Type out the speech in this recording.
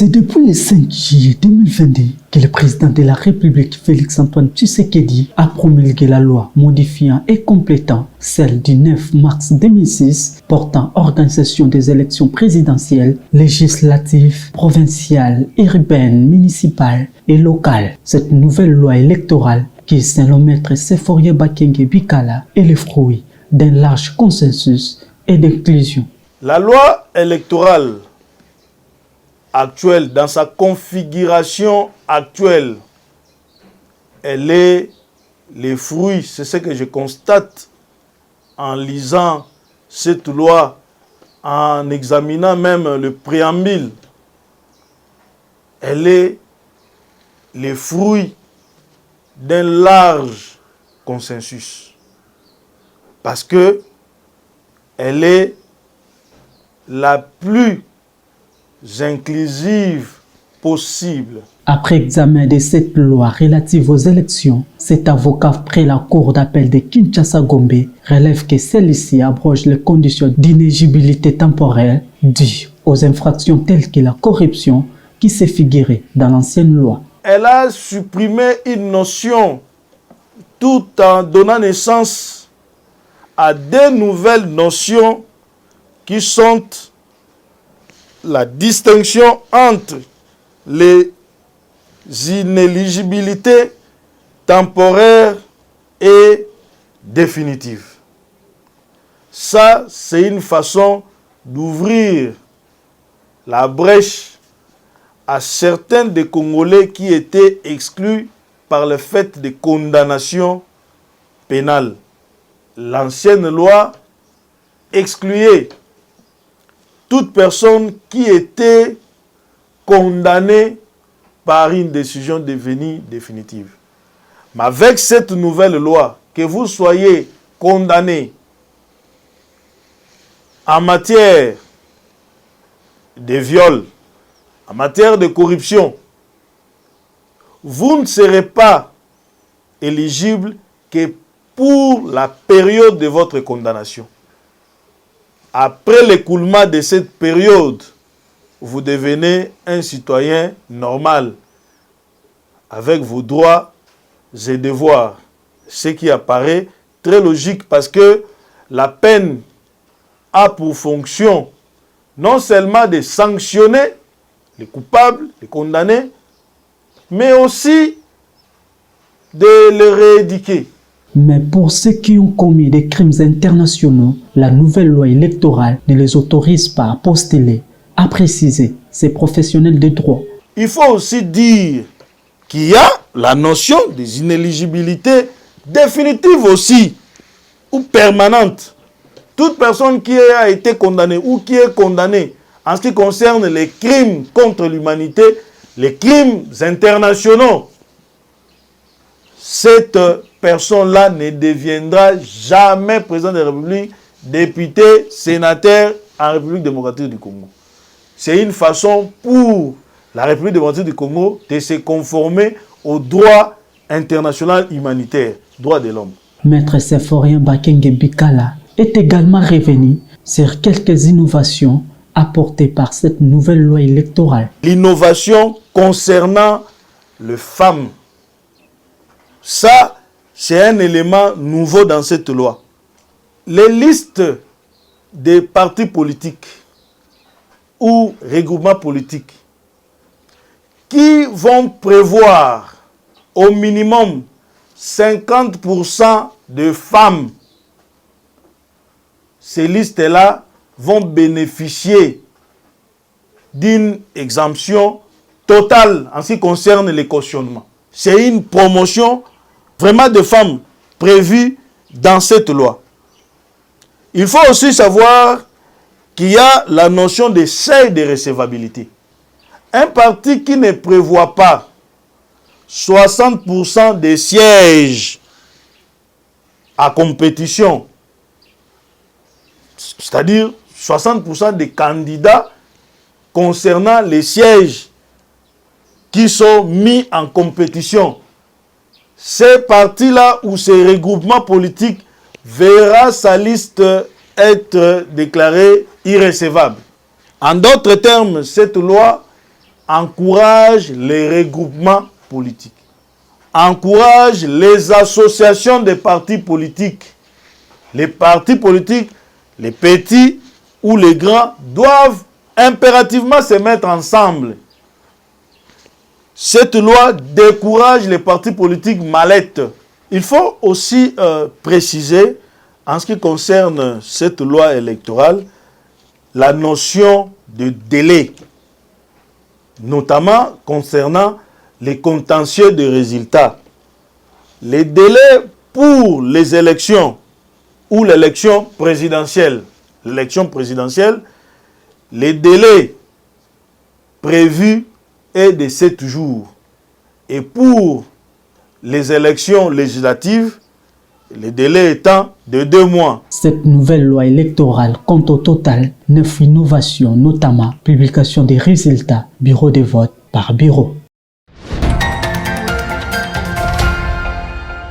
C'est depuis le 5 juillet 2022 que le président de la République, Félix-Antoine Tshisekedi, a promulgué la loi modifiant et complétant celle du 9 mars 2006 portant organisation des élections présidentielles, législatives, provinciales, urbaines, municipales et locales. Cette nouvelle loi électorale, qui est selon Maître Seforié Bakenge Bikala, est le fruit d'un large consensus et d'inclusion. La loi électorale actuelle, dans sa configuration actuelle, elle est les fruits, c'est ce que je constate en lisant cette loi, en examinant même le préambule. Elle est les fruits d'un large consensus. Parce que elle est la plus inclusive possible. Après examen de cette loi relative aux élections, cet avocat près la cour d'appel de Kinshasa-Gombe relève que celle-ci abroge les conditions d'inéligibilité temporaire dues aux infractions telles que la corruption qui s'est figurée dans l'ancienne loi. Elle a supprimé une notion tout en donnant naissance à deux nouvelles notions qui sont la distinction entre les inéligibilités temporaires et définitives. Ça, c'est une façon d'ouvrir la brèche à certains des Congolais qui étaient exclus par le fait de condamnation pénale. L'ancienne loi excluait toute personne qui était condamnée par une décision devenue définitive. Mais avec cette nouvelle loi, que vous soyez condamné en matière de viol, en matière de corruption, vous ne serez pas éligible que pour la période de votre condamnation. Après l'écoulement de cette période, vous devenez un citoyen normal, avec vos droits et devoirs. Ce qui apparaît très logique parce que la peine a pour fonction non seulement de sanctionner les coupables, les condamnés, mais aussi de les rééduquer. Mais pour ceux qui ont commis des crimes internationaux, la nouvelle loi électorale ne les autorise pas à postuler, a précisé ces professionnels de droit. Il faut aussi dire qu'il y a la notion des inéligibilités définitives aussi, ou permanentes. Toute personne qui a été condamnée ou qui est condamnée en ce qui concerne les crimes contre l'humanité, les crimes internationaux, cette personne-là ne deviendra jamais président de la République, député, sénateur en République démocratique du Congo. C'est une façon pour la République démocratique du Congo de se conformer au droit international humanitaire, droit de l'homme. Maître Seforié Bakenge Bikala est également revenu sur quelques innovations apportées par cette nouvelle loi électorale. L'innovation concernant les femmes, ça, c'est un élément nouveau dans cette loi. Les listes des partis politiques ou regroupements politiques qui vont prévoir au minimum 50% de femmes, ces listes-là vont bénéficier d'une exemption totale en ce qui concerne les cautionnements. C'est une promotion vraiment de femmes prévue dans cette loi. Il faut aussi savoir qu'il y a la notion de seuil de recevabilité. Un parti qui ne prévoit pas 60% des sièges à compétition, c'est-à-dire 60% des candidats concernant les sièges qui sont mis en compétition. Ces partis-là ou ces regroupements politiques verra sa liste être déclarée irrecevable. En d'autres termes, cette loi encourage les regroupements politiques, encourage les associations des partis politiques. Les partis politiques, les petits ou les grands, doivent impérativement se mettre ensemble. Cette loi décourage les partis politiques mallettes. Il faut aussi préciser, en ce qui concerne cette loi électorale, la notion de délai, notamment concernant les contentieux de résultats. Les délais pour les élections ou l'élection présidentielle, les délais prévus est de 7 jours. Et pour les élections législatives, le délai étant de 2 mois. Cette nouvelle loi électorale compte au total 9 innovations, notamment publication des résultats, bureau de vote par bureau.